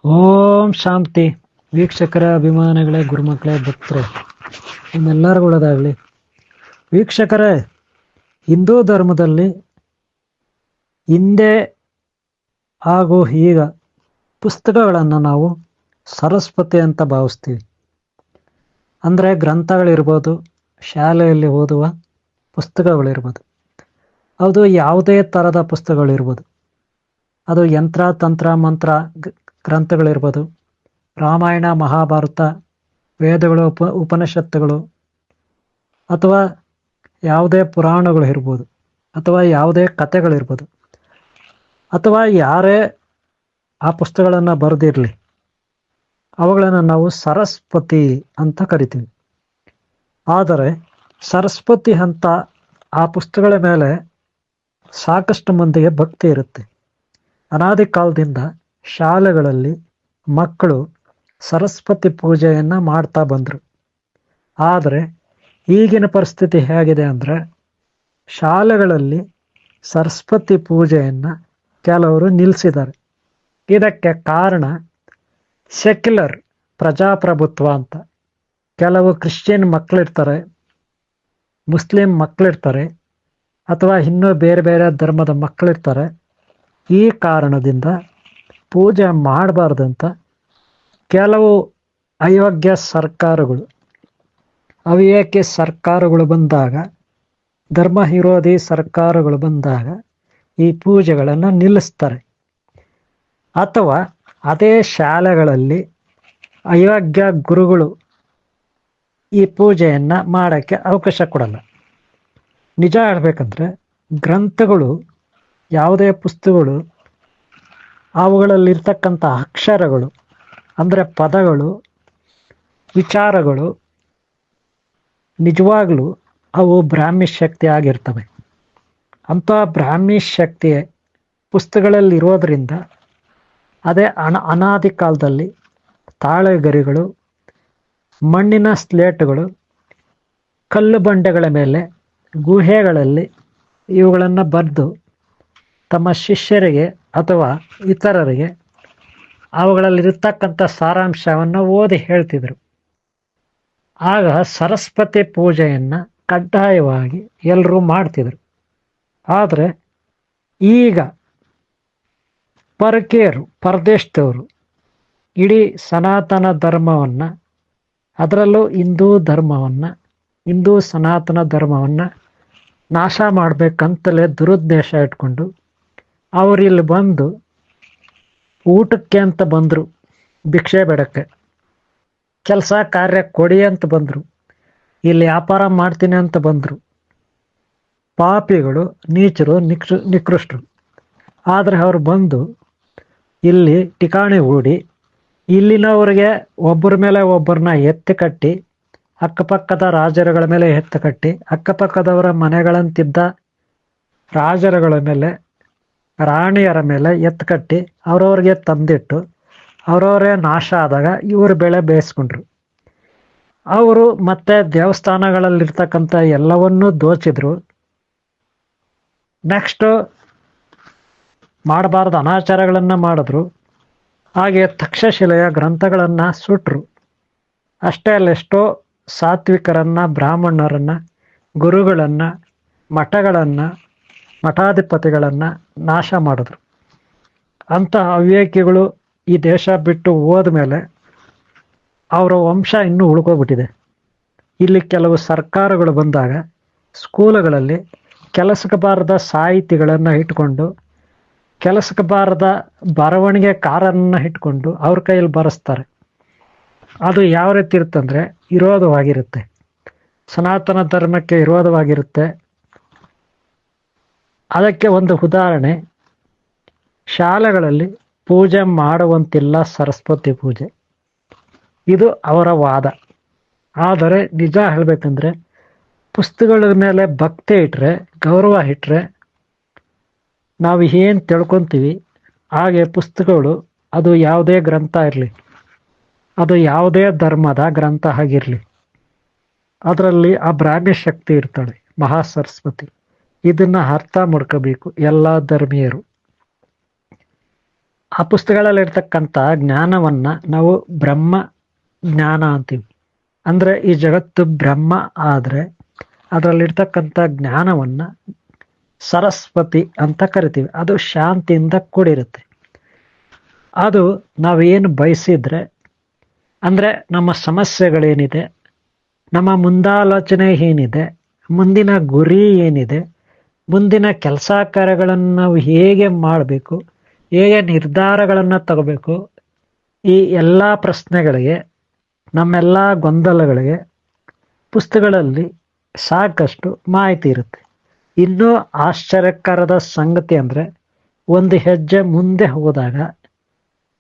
ಓಂ ಶಾಂತಿ. ವೀಕ್ಷಕರ ಅಭಿಮಾನಿಗಳೇ, ಗುರುಮಕ್ಕಳೇ, ಭಕ್ತರೇ, ನಿಮ್ಮೆಲ್ಲರಿಗೂ ಒಳ್ಳೆದಾಗಲಿ. ವೀಕ್ಷಕರೇ, ಹಿಂದೂ ಧರ್ಮದಲ್ಲಿ ಹಿಂದೆ ಹಾಗೂ ಈಗ ಪುಸ್ತಕಗಳನ್ನು ನಾವು ಸರಸ್ವತಿ ಅಂತ ಭಾವಿಸ್ತೀವಿ. ಅಂದರೆ ಗ್ರಂಥಗಳಿರ್ಬೋದು, ಶಾಲೆಯಲ್ಲಿ ಓದುವ ಪುಸ್ತಕಗಳಿರ್ಬೋದು, ಅದು ಯಾವುದೇ ಥರದ ಪುಸ್ತಕಗಳಿರ್ಬೋದು. ಅದು ಯಂತ್ರ ತಂತ್ರ ಮಂತ್ರ ಗ್ರಂಥಗಳಿರ್ಬೋದು, ರಾಮಾಯಣ ಮಹಾಭಾರತ, ವೇದಗಳು, ಉಪನಿಷತ್ತುಗಳು, ಅಥವಾ ಯಾವುದೇ ಪುರಾಣಗಳು ಇರ್ಬೋದು, ಅಥವಾ ಯಾವುದೇ ಕಥೆಗಳಿರ್ಬೋದು, ಅಥವಾ ಯಾರೇ ಆ ಪುಸ್ತಕಗಳನ್ನು ಬರೆದಿರಲಿ, ಅವುಗಳನ್ನು ನಾವು ಸರಸ್ವತಿ ಅಂತ ಕರಿತೀವಿ. ಆದರೆ ಸರಸ್ವತಿ ಅಂತ ಆ ಪುಸ್ತಕಗಳ ಮೇಲೆ ಸಾಕಷ್ಟು ಮಂದಿಗೆ ಭಕ್ತಿ ಇರುತ್ತೆ. ಅನಾದಿ ಕಾಲದಿಂದ ಶಾಲೆಗಳಲ್ಲಿ ಮಕ್ಕಳು ಸರಸ್ವತಿ ಪೂಜೆಯನ್ನು ಮಾಡ್ತಾ ಬಂದರು. ಆದರೆ ಈಗಿನ ಪರಿಸ್ಥಿತಿ ಹೇಗಿದೆ ಅಂದರೆ, ಶಾಲೆಗಳಲ್ಲಿ ಸರಸ್ವತಿ ಪೂಜೆಯನ್ನು ಕೆಲವರು ನಿಲ್ಲಿಸಿದ್ದಾರೆ. ಇದಕ್ಕೆ ಕಾರಣ ಸೆಕ್ಯುಲರ್ ಪ್ರಜಾಪ್ರಭುತ್ವ ಅಂತ. ಕೆಲವು ಕ್ರಿಶ್ಚಿಯನ್ ಮಕ್ಕಳಿರ್ತಾರೆ, ಮುಸ್ಲಿಂ ಮಕ್ಕಳಿರ್ತಾರೆ, ಅಥವಾ ಇನ್ನೂ ಬೇರೆ ಬೇರೆ ಧರ್ಮದ ಮಕ್ಕಳಿರ್ತಾರೆ. ಈ ಕಾರಣದಿಂದ ಪೂಜೆ ಮಾಡಬಾರ್ದಂತ ಕೆಲವು ಅಯೋಗ್ಯ ಸರ್ಕಾರಗಳು, ಅವಿವೇಕಿ ಸರ್ಕಾರಗಳು ಬಂದಾಗ, ಧರ್ಮ ವಿರೋಧಿ ಸರ್ಕಾರಗಳು ಬಂದಾಗ ಈ ಪೂಜೆಗಳನ್ನು ನಿಲ್ಲಿಸ್ತಾರೆ. ಅಥವಾ ಅದೇ ಶಾಲೆಗಳಲ್ಲಿ ಅಯೋಗ್ಯ ಗುರುಗಳು ಈ ಪೂಜೆಯನ್ನು ಮಾಡೋಕ್ಕೆ ಅವಕಾಶ ಕೊಡಲ್ಲ. ನಿಜ ಹೇಳಬೇಕಂದ್ರೆ, ಗ್ರಂಥಗಳು, ಯಾವುದೇ ಪುಸ್ತಕಗಳು, ಅವುಗಳಲ್ಲಿರ್ತಕ್ಕಂಥ ಅಕ್ಷರಗಳು ಅಂದರೆ ಪದಗಳು, ವಿಚಾರಗಳು ನಿಜವಾಗ್ಲೂ ಅವು ಬ್ರಾಹ್ಮಿ ಶಕ್ತಿ ಆಗಿರ್ತವೆ. ಅಂಥ ಬ್ರಾಹ್ಮಿ ಶಕ್ತಿ ಪುಸ್ತಕಗಳಲ್ಲಿರೋದ್ರಿಂದ ಅದೇ ಅನಾದಿ ಕಾಲದಲ್ಲಿ ತಾಳೆಗರಿಗಳು, ಮಣ್ಣಿನ ಸ್ಲೇಟುಗಳು, ಕಲ್ಲು ಬಂಡೆಗಳ ಮೇಲೆ, ಗುಹೆಗಳಲ್ಲಿ ಇವುಗಳನ್ನು ಬರೆದು ತಮ್ಮ ಶಿಷ್ಯರಿಗೆ ಅಥವಾ ಇತರರಿಗೆ ಅವುಗಳಲ್ಲಿರ್ತಕ್ಕಂಥ ಸಾರಾಂಶವನ್ನು ಓದಿ ಹೇಳ್ತಿದ್ರು. ಆಗ ಸರಸ್ವತಿ ಪೂಜೆಯನ್ನು ಕಡ್ಡಾಯವಾಗಿ ಎಲ್ಲರೂ ಮಾಡ್ತಿದ್ರು. ಆದರೆ ಈಗ ಪರಕೀಯರು, ಪರದೇಶದವರು ಇಡೀ ಸನಾತನ ಧರ್ಮವನ್ನು, ಅದರಲ್ಲೂ ಹಿಂದೂ ಸನಾತನ ಧರ್ಮವನ್ನು ನಾಶ ಮಾಡಬೇಕಂತಲೇ ದುರುದ್ದೇಶ ಇಟ್ಕೊಂಡು ಅವರು ಇಲ್ಲಿ ಬಂದು ಊಟಕ್ಕೆ ಅಂತ ಬಂದರು, ಭಿಕ್ಷೆ ಬೇಡಕ್ಕೆ, ಕೆಲಸ ಕಾರ್ಯ ಕೊಡಿ ಅಂತ ಬಂದರು, ಇಲ್ಲಿ ವ್ಯಾಪಾರ ಮಾಡ್ತೀನಿ ಅಂತ ಬಂದರು. ಪಾಪಿಗಳು, ನೀಚರು, ನಿಕೃಷ್ಟರು. ಆದರೆ ಅವರು ಬಂದು ಇಲ್ಲಿ ಠಿಕಾಣಿ ಹೂಡಿ ಇಲ್ಲಿನವರಿಗೆ ಒಬ್ಬರ ಮೇಲೆ ಒಬ್ಬರನ್ನ ಎತ್ತಿ ಕಟ್ಟಿ, ಅಕ್ಕಪಕ್ಕದ ರಾಜರುಗಳ ಮೇಲೆ ಎತ್ತು ಕಟ್ಟಿ, ಅಕ್ಕಪಕ್ಕದವರ ಮನೆಗಳಂತಿದ್ದ ರಾಜರುಗಳ ಮೇಲೆ, ರಾಣಿಯರ ಮೇಲೆ ಎತ್ತು ಕಟ್ಟಿ ಅವರವ್ರಿಗೆ ತಂದಿಟ್ಟು ಅವರವರೇ ನಾಶ ಆದಾಗ ಇವರು ಬೆಳೆ ಬೇಯಿಸ್ಕೊಂಡ್ರು. ಅವರು ಮತ್ತೆ ದೇವಸ್ಥಾನಗಳಲ್ಲಿರ್ತಕ್ಕಂಥ ಎಲ್ಲವನ್ನೂ ದೋಚಿದ್ರು. ನೆಕ್ಸ್ಟು ಮಾಡಬಾರ್ದು ಅನಾಚಾರಗಳನ್ನು ಮಾಡಿದ್ರು. ಹಾಗೆ ತಕ್ಷಶಿಲೆಯ ಗ್ರಂಥಗಳನ್ನು ಸುಟ್ರು. ಅಷ್ಟೇ ಅಲ್ಲ, ಎಷ್ಟೋ ಸಾತ್ವಿಕರನ್ನು, ಬ್ರಾಹ್ಮಣರನ್ನು, ಗುರುಗಳನ್ನು, ಮಠಗಳನ್ನು, ಮಠಾಧಿಪತಿಗಳನ್ನು ನಾಶ ಮಾಡಿದ್ರು. ಅಂಥ ಅವಿವೇಕಿಗಳು ಈ ದೇಶ ಬಿಟ್ಟು ಹೋದ ಮೇಲೆ ಅವರ ವಂಶ ಇನ್ನೂ ಉಳ್ಕೊಬಿಟ್ಟಿದೆ. ಇಲ್ಲಿ ಕೆಲವು ಸರ್ಕಾರಗಳು ಬಂದಾಗ ಸ್ಕೂಲುಗಳಲ್ಲಿ ಕೆಲಸಕ್ಕೆ ಬಾರದ ಸಾಹಿತಿಗಳನ್ನು ಇಟ್ಕೊಂಡು, ಕೆಲಸಕ್ಕೆ ಬಾರದ ಬರವಣಿಗೆ ಕಾರನ್ನು ಇಟ್ಕೊಂಡು ಅವ್ರ ಕೈಯಲ್ಲಿ ಬರೆಸ್ತಾರೆ. ಅದು ಯಾವ ರೀತಿ ಇರುತ್ತಂದರೆ ವಿರೋಧವಾಗಿರುತ್ತೆ, ಸನಾತನ ಧರ್ಮಕ್ಕೆ ವಿರೋಧವಾಗಿರುತ್ತೆ. ಅದಕ್ಕೆ ಒಂದು ಉದಾಹರಣೆ, ಶಾಲೆಗಳಲ್ಲಿ ಪೂಜೆ ಮಾಡುವಂತಿಲ್ಲ ಸರಸ್ವತಿ ಪೂಜೆ, ಇದು ಅವರ ವಾದ. ಆದರೆ ನಿಜ ಹೇಳಬೇಕಂದ್ರೆ, ಪುಸ್ತಕಗಳ ಮೇಲೆ ಭಕ್ತಿ ಇಟ್ಟರೆ, ಗೌರವ ಇಟ್ಟರೆ, ನಾವು ಏನು ತಿಳ್ಕೊತೀವಿ ಹಾಗೆ ಪುಸ್ತಕಗಳು, ಅದು ಯಾವುದೇ ಗ್ರಂಥ ಇರಲಿ, ಅದು ಯಾವುದೇ ಧರ್ಮದ ಗ್ರಂಥ ಆಗಿರಲಿ, ಅದರಲ್ಲಿ ಆ ಬ್ರಾಹ್ಮಿ ಶಕ್ತಿ ಇರ್ತಾಳೆ, ಮಹಾ ಸರಸ್ವತಿ. ಇದನ್ನು ಅರ್ಥ ಮಾಡ್ಕೋಬೇಕು ಎಲ್ಲ ಧರ್ಮೀಯರು. ಆ ಪುಸ್ತಕಗಳಲ್ಲಿರ್ತಕ್ಕಂಥ ಜ್ಞಾನವನ್ನ ನಾವು ಬ್ರಹ್ಮ ಜ್ಞಾನ ಅಂತೀವಿ. ಅಂದ್ರೆ ಈ ಜಗತ್ತು ಬ್ರಹ್ಮ ಆದ್ರೆ ಅದರಲ್ಲಿರ್ತಕ್ಕಂಥ ಜ್ಞಾನವನ್ನ ಸರಸ್ವತಿ ಅಂತ ಕರಿತೀವಿ. ಅದು ಶಾಂತಿಯಿಂದ ಕೂಡಿರುತ್ತೆ. ಅದು ನಾವೇನು ಬಯಸಿದ್ರೆ, ಅಂದ್ರೆ ನಮ್ಮ ಸಮಸ್ಯೆಗಳೇನಿದೆ, ನಮ್ಮ ಮುಂದಾಲೋಚನೆ ಏನಿದೆ, ಮುಂದಿನ ಗುರಿ ಏನಿದೆ, ಮುಂದಿನ ಕೆಲಸ ಕಾರ್ಯಗಳನ್ನು ನಾವು ಹೇಗೆ ಮಾಡಬೇಕು, ಹೇಗೆ ನಿರ್ಧಾರಗಳನ್ನು ತಗೋಬೇಕು, ಈ ಎಲ್ಲ ಪ್ರಶ್ನೆಗಳಿಗೆ, ನಮ್ಮೆಲ್ಲ ಗೊಂದಲಗಳಿಗೆ ಪುಸ್ತಕಗಳಲ್ಲಿ ಸಾಕಷ್ಟು ಮಾಹಿತಿ ಇರುತ್ತೆ. ಇನ್ನೂ ಆಶ್ಚರ್ಯಕರದ ಸಂಗತಿ ಅಂದರೆ, ಒಂದು ಹೆಜ್ಜೆ ಮುಂದೆ ಹೋದಾಗ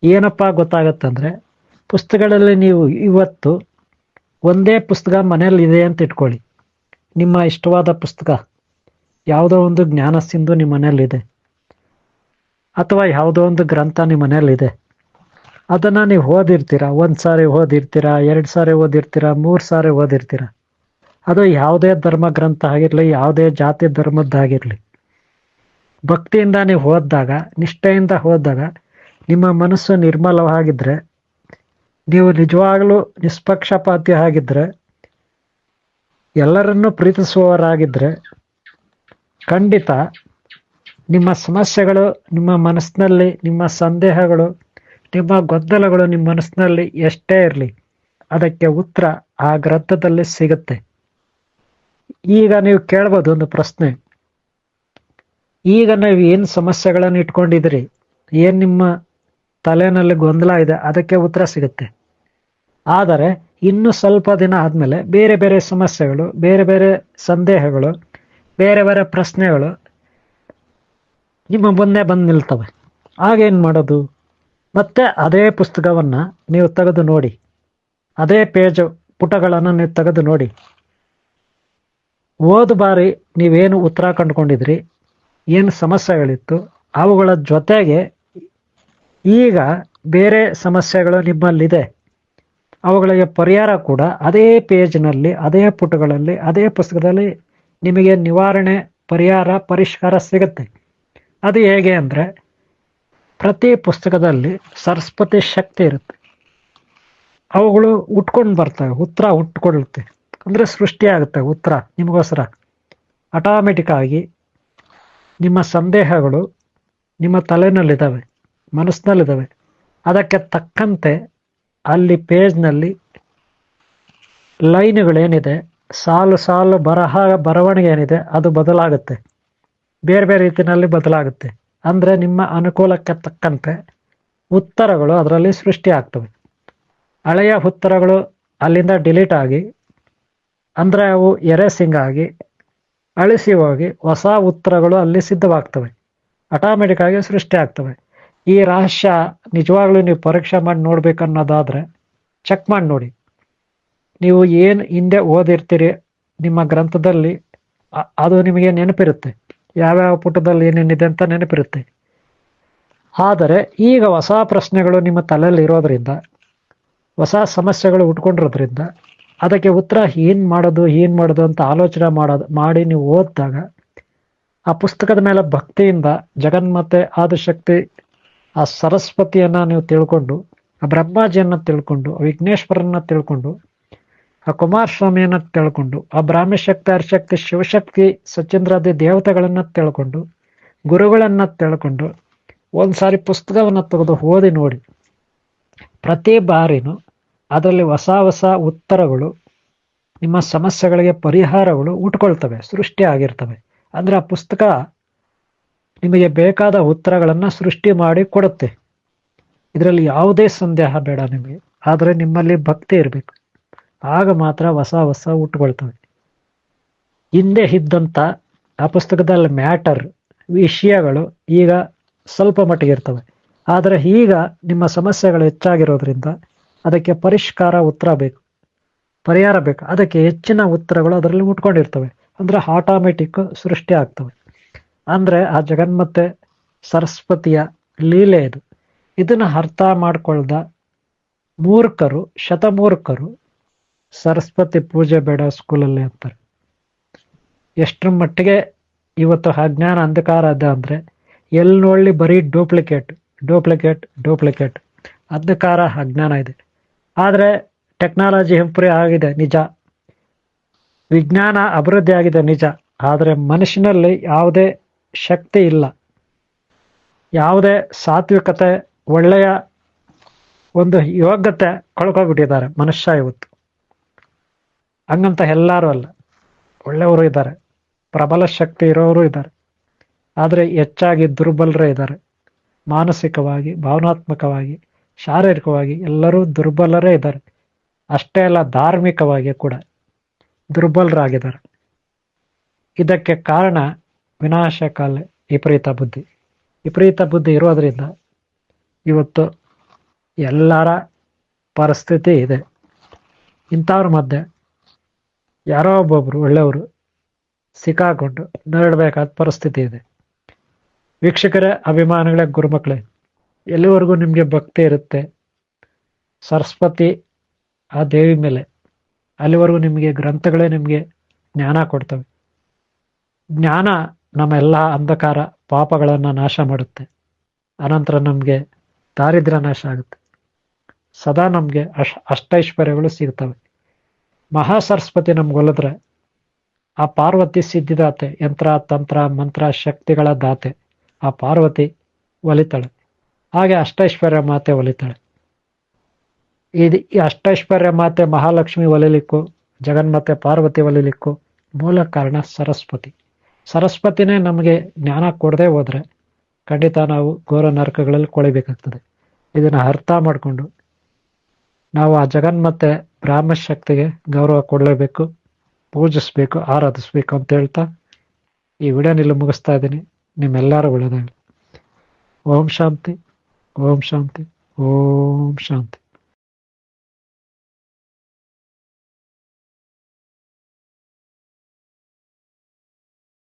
ಏನಪ್ಪ ಗೊತ್ತಾಗತ್ತಂದ್ರೆ, ಪುಸ್ತಕಗಳಲ್ಲಿ ನೀವು ಇವತ್ತು ಒಂದೇ ಪುಸ್ತಕ ಮನೇಲಿ ಇದೆ ಅಂತ ಇಟ್ಕೊಳ್ಳಿ. ನಿಮ್ಮ ಇಷ್ಟವಾದ ಪುಸ್ತಕ ಯಾವುದೋ ಒಂದು ಜ್ಞಾನ ಸಿಂಧು ನಿಮ್ಮ ಮನೇಲಿದೆ, ಅಥವಾ ಯಾವುದೋ ಒಂದು ಗ್ರಂಥ ನಿಮ್ಮ ಮನೇಲಿದೆ. ಅದನ್ನು ನೀವು ಓದಿರ್ತೀರ, ಒಂದು ಸಾರಿ ಓದಿರ್ತೀರ, 2 ಸಾರಿ ಓದಿರ್ತೀರ, 3 ಸಾರಿ ಓದಿರ್ತೀರ. ಅದು ಯಾವುದೇ ಧರ್ಮ ಗ್ರಂಥ ಆಗಿರಲಿ, ಯಾವುದೇ ಜಾತಿ ಧರ್ಮದ್ದಾಗಿರಲಿ, ಭಕ್ತಿಯಿಂದ ನೀವು ಓದಿದಾಗ, ನಿಷ್ಠೆಯಿಂದ ಓದಿದಾಗ, ನಿಮ್ಮ ಮನಸ್ಸು ನಿರ್ಮಲವಾಗಿದ್ದರೆ, ನೀವು ನಿಜವಾಗಲೂ ನಿಷ್ಪಕ್ಷಪಾತಿ ಆಗಿದ್ದರೆ, ಎಲ್ಲರನ್ನೂ ಪ್ರೀತಿಸುವವರಾಗಿದ್ದರೆ, ಖಂಡಿತ ನಿಮ್ಮ ಸಮಸ್ಯೆಗಳು ನಿಮ್ಮ ಮನಸ್ಸಿನಲ್ಲಿ, ನಿಮ್ಮ ಸಂದೇಹಗಳು, ನಿಮ್ಮ ಗೊಂದಲಗಳು ನಿಮ್ಮ ಮನಸ್ಸಿನಲ್ಲಿ ಎಷ್ಟೇ ಇರಲಿ, ಅದಕ್ಕೆ ಉತ್ತರ ಆ ಗ್ರಂಥದಲ್ಲಿ ಸಿಗುತ್ತೆ. ಈಗ ನೀವು ಕೇಳ್ಬೋದು ಒಂದು ಪ್ರಶ್ನೆ, ಈಗ ನೀವು ಏನು ಸಮಸ್ಯೆಗಳನ್ನು ಇಟ್ಕೊಂಡಿದ್ರಿ, ಏನು ನಿಮ್ಮ ತಲೆನಲ್ಲಿ ಗೊಂದಲ ಇದೆ, ಅದಕ್ಕೆ ಉತ್ತರ ಸಿಗುತ್ತೆ. ಆದರೆ ಇನ್ನು ಸ್ವಲ್ಪ ದಿನ ಆದಮೇಲೆ ಬೇರೆ ಬೇರೆ ಸಮಸ್ಯೆಗಳು, ಬೇರೆ ಬೇರೆ ಸಂದೇಹಗಳು, ಬೇರೆ ಬೇರೆ ಪ್ರಶ್ನೆಗಳು ನಿಮ್ಮ ಮುಂದೆ ಬಂದು ನಿಲ್ತವೆ. ಆಗೇನು ಮಾಡೋದು? ಮತ್ತೆ ಅದೇ ಪುಸ್ತಕವನ್ನು ನೀವು ತೆಗೆದು ನೋಡಿ, ಅದೇ ಪುಟಗಳನ್ನು ನೀವು ತೆಗೆದು ನೋಡಿ. ಹೋದ ಬಾರಿ ನೀವೇನು ಉತ್ತರ ಕಂಡುಕೊಂಡಿದ್ರಿ, ಏನು ಸಮಸ್ಯೆಗಳಿತ್ತು, ಅವುಗಳ ಜೊತೆಗೆ ಈಗ ಬೇರೆ ಸಮಸ್ಯೆಗಳು ನಿಮ್ಮಲ್ಲಿದೆ, ಅವುಗಳಿಗೆ ಪರಿಹಾರ ಕೂಡ ಅದೇ ಪೇಜ್ನಲ್ಲಿ, ಅದೇ ಪುಟಗಳಲ್ಲಿ, ಅದೇ ಪುಸ್ತಕದಲ್ಲಿ ನಿಮಗೆ ನಿವಾರಣೆ, ಪರಿಹಾರ, ಪರಿಷ್ಕಾರ ಸಿಗುತ್ತೆ. ಅದು ಹೇಗೆ ಅಂದರೆ, ಪ್ರತಿ ಪುಸ್ತಕದಲ್ಲಿ ಸರಸ್ವತಿ ಶಕ್ತಿ ಇರುತ್ತೆ. ಅವುಗಳು ಉಟ್ಕೊಂಡು ಬರ್ತವೆ, ಉತ್ತರ ಹುಟ್ಕೊಳ್ಳುತ್ತೆ, ಅಂದರೆ ಸೃಷ್ಟಿಯಾಗುತ್ತೆ ಉತ್ತರ ನಿಮಗೋಸ್ಕರ. ಆಟೋಮೆಟಿಕ್ ಆಗಿ ನಿಮ್ಮ ಸಂದೇಹಗಳು ನಿಮ್ಮ ತಲೆನಲ್ಲಿದ್ದಾವೆ, ಮನಸ್ಸಿನಲ್ಲಿದ್ದಾವೆ. ಅದಕ್ಕೆ ತಕ್ಕಂತೆ ಅಲ್ಲಿ ಪೇಜ್ನಲ್ಲಿ ಲೈನ್ಗಳೇನಿದೆ, ಸಾಲು ಸಾಲು ಬರವಣಿಗೆ ಏನಿದೆ, ಅದು ಬದಲಾಗುತ್ತೆ, ಬೇರೆ ಬೇರೆ ರೀತಿಯಲ್ಲಿ ಬದಲಾಗುತ್ತೆ. ಅಂದರೆ ನಿಮ್ಮ ಅನುಕೂಲಕ್ಕೆ ತಕ್ಕಂತೆ ಉತ್ತರಗಳು ಅದರಲ್ಲಿ ಸೃಷ್ಟಿ ಆಗ್ತವೆ. ಹಳೆಯ ಉತ್ತರಗಳು ಅಲ್ಲಿಂದ ಡಿಲೀಟ್ ಆಗಿ, ಅಂದರೆ ಅವು ಎರೇಸಿಂಗ್ ಆಗಿ, ಅಳಿಸಿ ಹೋಗಿ ಹೊಸ ಉತ್ತರಗಳು ಅಲ್ಲಿ ಸಿದ್ಧವಾಗ್ತವೆ, ಆಟೋಮೆಟಿಕ್ ಆಗಿ ಸೃಷ್ಟಿ ಆಗ್ತವೆ. ಈ ರಹಸ್ಯ ನಿಜವಾಗ್ಲೂ ನೀವು ಪರೀಕ್ಷೆ ಮಾಡಿ ನೋಡ್ಬೇಕನ್ನೋದಾದರೆ ಚೆಕ್ ಮಾಡಿ ನೋಡಿ. ನೀವು ಏನು ಹಿಂದೆ ಓದಿರ್ತೀರಿ ನಿಮ್ಮ ಗ್ರಂಥದಲ್ಲಿ, ಅದು ನಿಮಗೆ ನೆನಪಿರುತ್ತೆ, ಯಾವ್ಯಾವ ಪುಟದಲ್ಲಿ ಏನೇನಿದೆ ಅಂತ ನೆನಪಿರುತ್ತೆ. ಆದರೆ ಈಗ ಹೊಸ ಪ್ರಶ್ನೆಗಳು ನಿಮ್ಮ ತಲೆಯಲ್ಲಿ ಇರೋದ್ರಿಂದ, ಹೊಸ ಸಮಸ್ಯೆಗಳು ಉಟ್ಕೊಂಡಿರೋದ್ರಿಂದ, ಅದಕ್ಕೆ ಉತ್ತರ ಏನು ಮಾಡೋದು ಅಂತ ಆಲೋಚನೆ ಮಾಡಿ ನೀವು ಓದಿದಾಗ, ಆ ಪುಸ್ತಕದ ಮೇಲೆ ಭಕ್ತಿಯಿಂದ ಜಗನ್ಮಾತೆ ಆದಿಶಕ್ತಿ, ಆ ಸರಸ್ವತಿಯನ್ನು ನೀವು ತಿಳ್ಕೊಂಡು, ಆ ಬ್ರಹ್ಮಾಜಿಯನ್ನು ತಿಳ್ಕೊಂಡು, ಆ ವಿಘ್ನೇಶ್ವರನ್ನ ತಿಳ್ಕೊಂಡು, ಆ ಕುಮಾರಸ್ವಾಮಿಯನ್ನು ತಿಳ್ಕೊಂಡು, ಆ ಬ್ರಾಹ್ಮಶಕ್ತಿ, ಹರಿಶಕ್ತಿ, ಶಿವಶಕ್ತಿ, ಸಚಂದ್ರಾದಿ ದೇವತೆಗಳನ್ನು ತಿಳ್ಕೊಂಡು, ಗುರುಗಳನ್ನು ತಿಳ್ಕೊಂಡು ಒಂದು ಸಾರಿ ಪುಸ್ತಕವನ್ನು ತೆಗೆದು ಓದಿ ನೋಡಿ. ಪ್ರತಿ ಬಾರಿನೂ ಅದರಲ್ಲಿ ಹೊಸ ಹೊಸ ಉತ್ತರಗಳು, ನಿಮ್ಮ ಸಮಸ್ಯೆಗಳಿಗೆ ಪರಿಹಾರಗಳು ಉಟ್ಕೊಳ್ತವೆ, ಸೃಷ್ಟಿ ಆಗಿರ್ತವೆ. ಅಂದರೆ ಆ ಪುಸ್ತಕ ನಿಮಗೆ ಬೇಕಾದ ಉತ್ತರಗಳನ್ನು ಸೃಷ್ಟಿ ಮಾಡಿ ಕೊಡುತ್ತೆ. ಇದರಲ್ಲಿ ಯಾವುದೇ ಸಂದೇಹ ಬೇಡ ನಿಮಗೆ, ಆದರೆ ನಿಮ್ಮಲ್ಲಿ ಭಕ್ತಿ ಇರಬೇಕು, ಆಗ ಮಾತ್ರ ಹೊಸ ಉಟ್ಕೊಳ್ತವೆ. ಹಿಂದೆ ಇದ್ದಂಥ ಆ ಪುಸ್ತಕದಲ್ಲಿ ಮ್ಯಾಟರ್, ವಿಷಯಗಳು ಈಗ ಸ್ವಲ್ಪ ಮಟ್ಟಿಗೆ ಇರ್ತವೆ. ಆದರೆ ಈಗ ನಿಮ್ಮ ಸಮಸ್ಯೆಗಳು ಹೆಚ್ಚಾಗಿರೋದ್ರಿಂದ ಅದಕ್ಕೆ ಪರಿಹಾರ ಬೇಕು. ಅದಕ್ಕೆ ಹೆಚ್ಚಿನ ಉತ್ತರಗಳು ಅದರಲ್ಲಿ ಉಟ್ಕೊಂಡಿರ್ತವೆ, ಅಂದರೆ ಆಟೋಮೆಟಿಕ್ ಸೃಷ್ಟಿ ಆಗ್ತವೆ. ಅಂದರೆ ಆ ಜಗನ್ಮಾತೆ ಸರಸ್ವತಿಯ ಲೀಲೆ ಇದು. ಇದನ್ನು ಅರ್ಥ ಮಾಡ್ಕೊಳ್ದ ಮೂರ್ಖರು, ಶತಮೂರ್ಖರು ಸರಸ್ವತಿ ಪೂಜೆ ಬೇಡ ಸ್ಕೂಲಲ್ಲಿ ಅಂತಾರೆ. ಎಷ್ಟರ ಮಟ್ಟಿಗೆ ಇವತ್ತು ಅಜ್ಞಾನ ಅಂಧಕಾರ ಇದೆ ಅಂದರೆ, ಎಲ್ಲಿ ನೋಡಲಿ ಬರೀ ಡೂಪ್ಲಿಕೇಟ್ ಅಂಧಕಾರ ಅಜ್ಞಾನ ಇದೆ. ಆದರೆ ಟೆಕ್ನಾಲಜಿ ಇಂಪ್ರೂವ್ ಆಗಿದೆ ನಿಜ, ವಿಜ್ಞಾನ ಅಭಿವೃದ್ಧಿ ಆಗಿದೆ ನಿಜ, ಆದರೆ ಮನುಷ್ಯನಲ್ಲಿ ಯಾವುದೇ ಶಕ್ತಿ ಇಲ್ಲ, ಯಾವುದೇ ಸಾತ್ವಿಕತೆ, ಒಳ್ಳೆಯ ಒಂದು ಯೋಗ್ಯತೆ ಕಳ್ಕೊಬಿಟ್ಟಿದ್ದಾರೆ ಮನುಷ್ಯ ಇವತ್ತು. ಹಂಗಂತ ಎಲ್ಲರೂ ಅಲ್ಲ, ಒಳ್ಳೆಯವರು ಇದ್ದಾರೆ, ಪ್ರಬಲ ಶಕ್ತಿ ಇರೋರು ಇದ್ದಾರೆ, ಆದರೆ ಹೆಚ್ಚಾಗಿ ದುರ್ಬಲರೇ ಇದ್ದಾರೆ. ಮಾನಸಿಕವಾಗಿ, ಭಾವನಾತ್ಮಕವಾಗಿ, ಶಾರೀರಿಕವಾಗಿ ಎಲ್ಲರೂ ದುರ್ಬಲರೇ ಇದ್ದಾರೆ. ಅಷ್ಟೇ ಅಲ್ಲ, ಧಾರ್ಮಿಕವಾಗಿ ಕೂಡ ದುರ್ಬಲರಾಗಿದ್ದಾರೆ. ಇದಕ್ಕೆ ಕಾರಣ ವಿನಾಶಕಾಲ ವಿಪರೀತ ಬುದ್ಧಿ ಇರೋದ್ರಿಂದ ಇವತ್ತು ಎಲ್ಲರ ಪರಿಸ್ಥಿತಿ ಇದೆ. ಇಂಥವ್ರ ಮಧ್ಯೆ ಯಾರೋ ಒಬ್ಬೊಬ್ರು ಒಳ್ಳೆಯವರು ಸಿಕ್ಕಾಕೊಂಡು ನರಳಬೇಕಾದ ಪರಿಸ್ಥಿತಿ ಇದೆ. ವೀಕ್ಷಕರೇ, ಅಭಿಮಾನಿಗಳೇ, ಗುರುಮಕ್ಕಳೇ, ಎಲ್ಲಿವರೆಗೂ ನಿಮಗೆ ಭಕ್ತಿ ಇರುತ್ತೆ ಸರಸ್ವತಿ ಆ ದೇವಿ ಮೇಲೆ, ಅಲ್ಲಿವರೆಗೂ ನಿಮಗೆ ಗ್ರಂಥಗಳೇ ನಿಮಗೆ ಜ್ಞಾನ ಕೊಡ್ತವೆ. ಜ್ಞಾನ ನಮ್ಮ ಎಲ್ಲ ಅಂಧಕಾರ ಪಾಪಗಳನ್ನು ನಾಶ ಮಾಡುತ್ತೆ. ಅನಂತರ ನಮಗೆ ದಾರಿದ್ರ್ಯ ನಾಶ ಆಗುತ್ತೆ. ಸದಾ ನಮಗೆ ಅಷ್ಟೈಶ್ವರ್ಯಗಳು ಸಿಗ್ತವೆ. ಮಹಾ ಸರಸ್ವತಿ ನಮ್ಗೆ ಒಲಿದ್ರೆ ಆ ಪಾರ್ವತಿ ಸಿದ್ಧಿದಾತೆ, ಯಂತ್ರ ತಂತ್ರ ಮಂತ್ರ ಶಕ್ತಿಗಳ ದಾತೆ ಆ ಪಾರ್ವತಿ ಒಲಿತಾಳೆ. ಹಾಗೆ ಅಷ್ಟೈಶ್ವರ್ಯ ಮಾತೆ ಒಲಿತಾಳೆ. ಈ ಅಷ್ಟೈಶ್ವರ್ಯ ಮಾತೆ ಮಹಾಲಕ್ಷ್ಮಿ ಒಲಿಲಿಕ್ಕೂ, ಜಗನ್ಮಾತೆ ಪಾರ್ವತಿ ಒಲಿಲಿಕ್ಕೂ ಮೂಲ ಕಾರಣ ಸರಸ್ವತಿನೇ ನಮಗೆ ಜ್ಞಾನ ಕೊಡದೆ ಹೋದ್ರೆ ಖಂಡಿತ ನಾವು ಘೋರ ನರಕಗಳಲ್ಲಿ ಕೊಳಿಬೇಕಾಗ್ತದೆ. ಇದನ್ನ ಅರ್ಥ ಮಾಡಿಕೊಂಡು ನಾವು ಆ ಜಗನ್ಮಾತೆ ಬ್ರಾಹ್ಮ ಶಕ್ತಿಗೆ ಗೌರವ ಕೊಡಲೇಬೇಕು, ಪೂಜಿಸ್ಬೇಕು, ಆರಾಧಿಸ್ಬೇಕು ಅಂತ ಹೇಳ್ತಾ ಈ ವಿಡಿಯೋನ ಇಲ್ಲಿ ಮುಗಿಸ್ತಾ ಇದ್ದೀನಿ. ನಿಮ್ಮೆಲ್ಲರೂ ಒಳ್ಳೆಯದಾಗಲಿ. ಓಂ ಶಾಂತಿ, ಓಂ ಶಾಂತಿ, ಓಂ ಶಾಂತಿ.